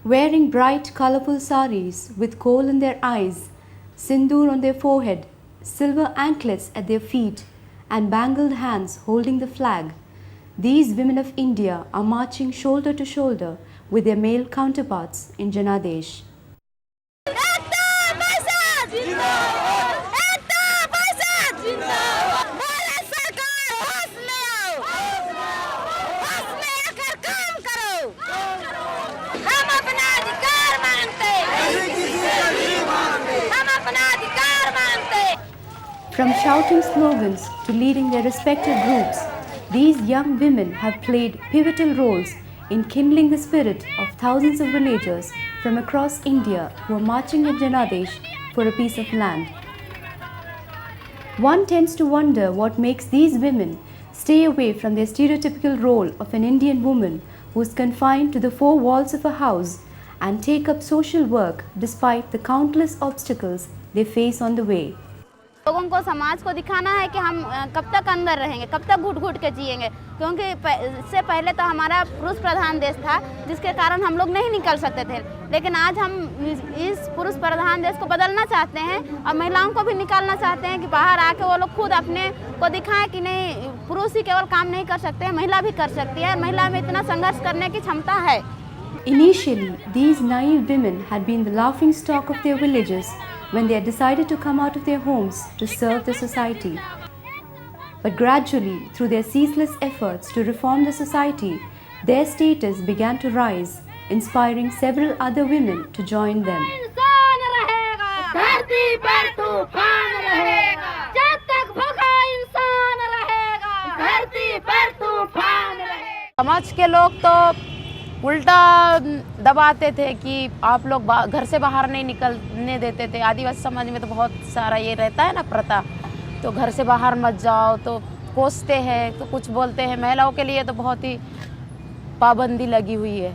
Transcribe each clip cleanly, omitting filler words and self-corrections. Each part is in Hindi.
Wearing bright, colorful saris with kohl in their eyes, sindoor on their forehead, silver anklets at their feet, and bangled hands holding the flag, these women of India are marching shoulder to shoulder with their male counterparts in Janadesh. From shouting slogans to leading their respective groups, these young women have played pivotal roles in kindling the spirit of thousands of villagers from across India who are marching in Janadesh for a piece of land. One tends to wonder what makes these women stay away from their stereotypical role of an Indian woman who is confined to the four walls of a house and take up social work despite the countless obstacles they face on the way. लोगों को समाज को दिखाना है कि हम कब तक अंदर रहेंगे, कब तक घुट घुट के जिएंगे, क्योंकि इससे पहले तो हमारा पुरुष प्रधान देश था जिसके कारण हम लोग नहीं निकल सकते थे। लेकिन आज हम इस पुरुष प्रधान देश को बदलना चाहते हैं और महिलाओं को भी निकालना चाहते हैं कि बाहर आके वो लोग खुद अपने को दिखाएं कि नहीं, पुरुष ही केवल काम नहीं कर सकते हैं, महिला भी कर सकती है। महिला में इतना संघर्ष करने की क्षमता है। Initially, these naive women had been the laughing stock of their villages when they had decided to come out of their homes to serve the society. But gradually, through their ceaseless efforts to reform the society, their status began to rise, inspiring several other women to join them. समाज के लोग तो उल्टा दबाते थे कि आप लोग घर से बाहर नहीं निकलने देते थे। आदिवासी समाज में तो बहुत सारा ये रहता है ना प्रथा, तो घर से बाहर मत जाओ, तो कोसते हैं, तो कुछ बोलते हैं। महिलाओं के लिए तो बहुत ही पाबंदी लगी हुई है,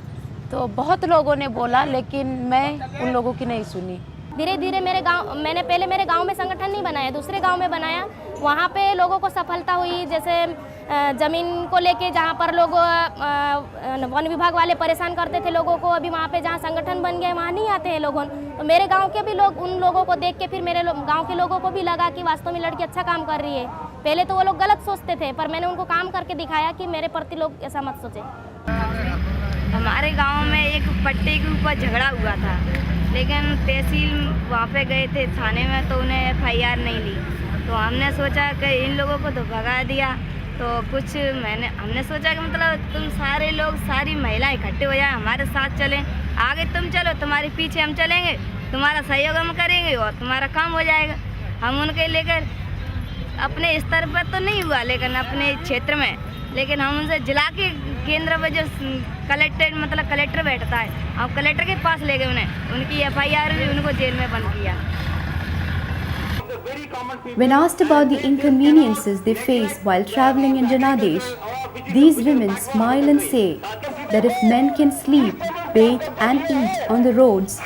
तो बहुत लोगों ने बोला, लेकिन मैं उन लोगों की नहीं सुनी। धीरे धीरे मैंने पहले मेरे गांव में संगठन नहीं बनाया, दूसरे गांव में बनाया। वहाँ पे लोगों को सफलता हुई। जैसे ज़मीन को लेके जहाँ पर लोग वन विभाग वाले परेशान करते थे लोगों को, अभी वहाँ पे जहाँ संगठन बन गए वहाँ नहीं आते हैं लोगों। तो मेरे गांव के भी लोग उन लोगों को देख के फिर मेरे गांव के लोगों को भी लगा कि वास्तव में लड़की अच्छा काम कर रही है। पहले तो वो लोग गलत सोचते थे, पर मैंने उनको काम करके दिखाया कि मेरे प्रति लोग ऐसा मत सोचें। हमारे गाँव में एक पट्टे के ऊपर झगड़ा हुआ था, लेकिन तहसील वहाँ पे गए थे थाने में, तो उन्हें FIR नहीं ली। तो हमने सोचा कि इन लोगों को तो भगा दिया, तो हमने सोचा कि मतलब तुम सारे लोग, सारी महिलाएं इकट्ठे हो जाए, हमारे साथ चलें, आगे तुम चलो, तुम्हारे पीछे हम चलेंगे, तुम्हारा सहयोग हम करेंगे और तुम्हारा काम हो जाएगा। हम उनके लेकर अपने स्तर पर तो नहीं हुआ, लेकिन अपने क्षेत्र में, लेकिन हम उनसे जिला के केंद्र पर जो कलेक्टर बैठता है, हम कलेक्टर के पास ले गए उन्हें, उनकी FIR हुई, उनको जेल में बंद किया। When asked about the inconveniences they face while traveling in Janadesh, these women smile and say that if men can sleep, bathe and eat on the roads,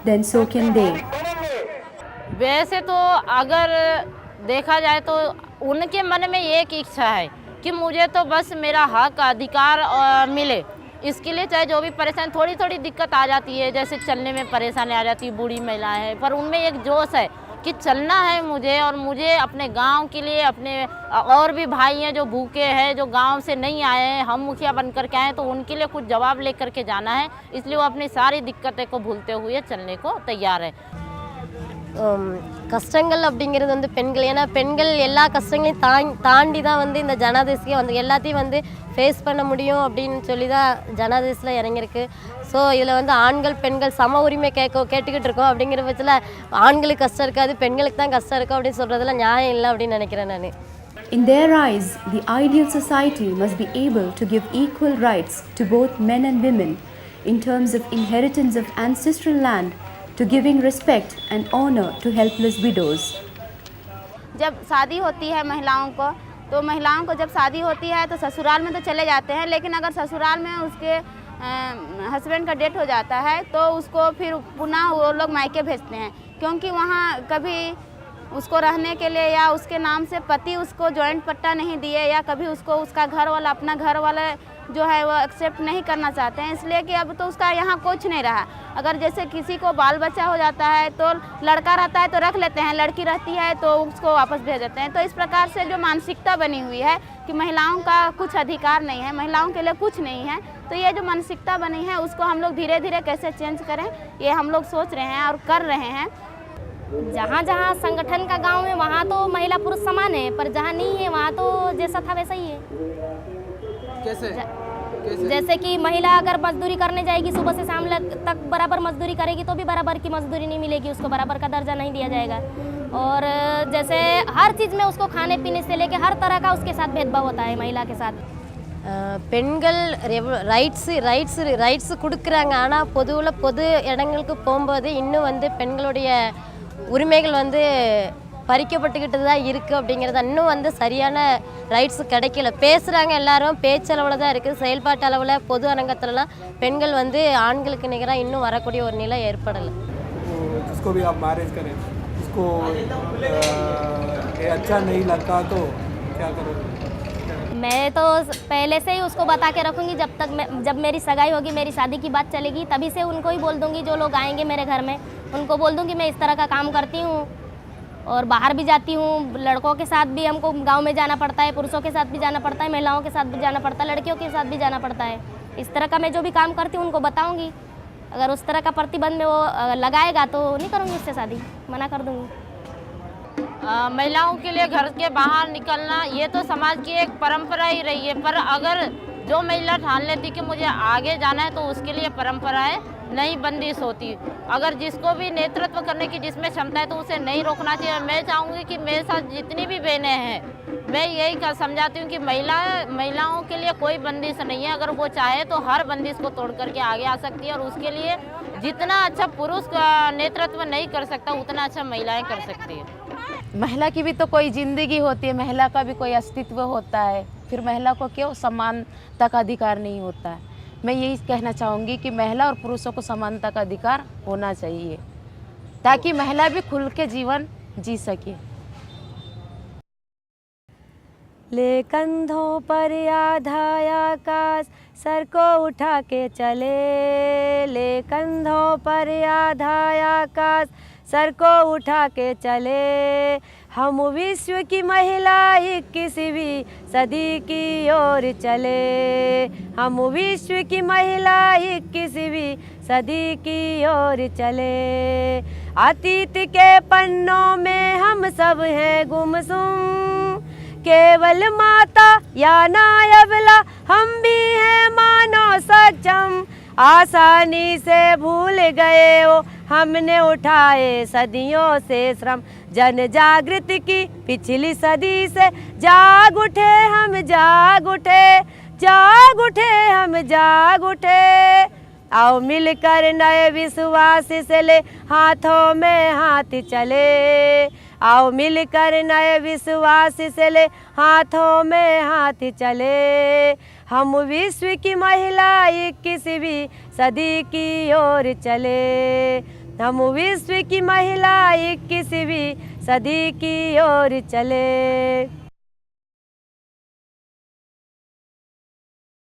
then so can they. वैसे तो अगर देखा जाए तो उनके मन में एक इच्छा है कि मुझे तो बस मेरा हक अधिकार मिले। इसके लिए चाहे जो भी परेशान, थोड़ी थोड़ी दिक्कत आ जाती है, जैसे चलने में परेशानी आ जाती है, बूढ़ी महिला है, पर उनमें एक जोश है कि चलना है मुझे, और मुझे अपने गांव के लिए, अपने और भी भाई हैं जो भूखे हैं, जो गांव से नहीं आए हैं, हम मुखिया बन कर के आए हैं, तो उनके लिए कुछ जवाब लेकर के जाना है। इसलिए वो अपनी सारी दिक्कतें को भूलते हुए चलने को तैयार है। கஷ்டங்கள் அப்படிங்கிறது வந்து பெண்கள், ஏன்னா பெண்கள் எல்லா கஷ்டங்களையும் தாண்டி தான் வந்து இந்த ஜனாதேஷ்கே வந்து எல்லாத்தையும் வந்து ஃபேஸ் பண்ண முடியும் அப்படின்னு சொல்லி தான் ஜனாதேஷில் இறங்கியிருக்கு. ஸோ இதில் வந்து ஆண்கள் பெண்கள் சம உரிமை கேட்டுக்கிட்டு இருக்கோம். அப்படிங்கிற பட்சத்தில் ஆண்களுக்கு கஷ்டம் இருக்காது, பெண்களுக்கு தான் கஷ்டம் இருக்கும் அப்படின்னு சொல்கிறதுல நியாயம் இல்லை அப்படின்னு நினைக்கிறேன் நான். In their eyes, the ideal society must be able to give equal rights to both men and women in terms of inheritance of ancestral land, to giving respect and honor to helpless widows. जब शादी होती है महिलाओं को, तो महिलाओं को जब शादी होती है तो ससुराल में तो चले जाते हैं, लेकिन अगर ससुराल में उसके हस्बैंड का डेथ हो जाता है तो उसको फिर पुनः वो लोग मायके भेजते हैं, क्योंकि वहाँ कभी उसको रहने के लिए या उसके नाम से पति उसको जॉइंट पट्टा नहीं दिए, या कभी उसको उसका घर वाला अपना घर वाले जो है वो एक्सेप्ट नहीं करना चाहते हैं, इसलिए कि अब तो उसका यहाँ कुछ नहीं रहा। अगर जैसे किसी को बाल बच्चा हो जाता है तो लड़का रहता है तो रख लेते हैं, लड़की रहती है तो उसको वापस भेज देते हैं। तो इस प्रकार से जो मानसिकता बनी हुई है कि महिलाओं का कुछ अधिकार नहीं है, महिलाओं के लिए कुछ नहीं है, तो ये जो मानसिकता बनी है उसको हम लोग धीरे धीरे कैसे चेंज करें, ये हम लोग सोच रहे हैं और कर रहे हैं। जहाँ जहाँ संगठन का गांव है वहाँ तो महिला पुरुष समान है, पर जहाँ नहीं है वहाँ तो जैसा था वैसा ही है। कैसे? जैसे कि महिला अगर मजदूरी करने जाएगी सुबह से शाम तक बराबर मजदूरी करेगी तो भी बराबर की मजदूरी नहीं मिलेगी, उसको बराबर का दर्जा नहीं दिया जाएगा। और जैसे हर चीज़ में उसको खाने पीने से लेके हर तरह का उसके साथ भेदभाव होता है महिला के साथ। பெண்கள் ரைட்ஸ் கொடுக்குறாங்க, ஆனால் பொது இடங்களுக்கு போகும்போது இன்னும் வந்து பெண்களுடைய உரிமைகள் வந்து பறிக்கப்பட்டுக்கிட்டு தான் இருக்குது அப்படிங்கிறது இன்னும் வந்து சரியான ரைட்ஸ் கிடைக்கல। பேசுகிறாங்க எல்லாரும், பேச்சளவில் தான் இருக்குது, செயல்பாட்டு அளவில் பொது அரங்கத்துலலாம் பெண்கள் வந்து ஆண்களுக்கு நிகராக இன்னும் வரக்கூடிய ஒரு நிலை ஏற்படலை। जिसको भी आप मैरिज करें उसको ये अच्छा नहीं लगता तो क्या करोगे? मैं तो पहले से ही उसको बता के रखूँगी, जब मेरी सगाई होगी, मेरी शादी की बात चलेगी, तभी से उनको ही बोल दूँगी, जो लोग आएंगे मेरे घर में उनको बोल दूँगी मैं इस तरह का काम करती हूँ और बाहर भी जाती हूँ। लड़कों के साथ भी हमको गांव में जाना पड़ता है, पुरुषों के साथ भी जाना पड़ता है, महिलाओं के साथ भी जाना पड़ता है, लड़कियों के साथ भी जाना पड़ता है। इस तरह का मैं जो भी काम करती हूँ उनको बताऊँगी। अगर उस तरह का प्रतिबंध में वो लगाएगा तो नहीं करूँगी उससे शादी, मना कर दूँगी। महिलाओं के लिए घर के बाहर निकलना ये तो समाज की एक परंपरा ही रही है, पर अगर जो महिला ठान लेती कि मुझे आगे जाना है तो उसके लिए परंपराएं नहीं बंदिश होती। अगर जिसको भी नेतृत्व करने की जिसमें क्षमता है तो उसे नहीं रोकना चाहिए। मैं चाहूँगी कि मेरे साथ जितनी भी बहनें हैं, मैं यही समझाती हूँ कि महिलाओं के लिए कोई बंदिश नहीं है। अगर वो चाहे तो हर बंदिश को तोड़ करके आगे आ सकती है और उसके लिए जितना अच्छा पुरुष का नेतृत्व नहीं कर सकता उतना अच्छा महिलाएं कर सकती है। महिला की भी तो कोई ज़िंदगी होती है, महिला का भी कोई अस्तित्व होता है, फिर महिला को क्यों समानता का अधिकार नहीं होता है। मैं यही कहना चाहूँगी कि महिला और पुरुषों को समानता का अधिकार होना चाहिए ताकि महिला भी खुल के जीवन जी सके। ले कंधों पर आधा आकाश सर को उठा के चले, ले कंधों पर आधा आकाश सर को उठा के चले, हम विश्व की महिला 21वीं सदी की ओर चले, हम विश्व की महिला 21वीं सदी की ओर चले। अतीत के पन्नों में हम सब हैं गुमसुम, केवल माता या नायबला हम भी हैं मानो सक्षम, आसानी से भूल गए वो हमने उठाए सदियों से श्रम, जन जागृति की पिछली सदी से जाग उठे हम, जाग उठे, जाग उठे हम, जाग उठे। आओ मिलकर नए विश्वास से ले हाथों में हाथ चले, आओ मिलकर नए विश्वास से ले हाथों में हाथ चले, हम विश्व की महिला 21वीं सदी की ओर चले, हम विश्व की महिला 21वीं सदी की ओर चले।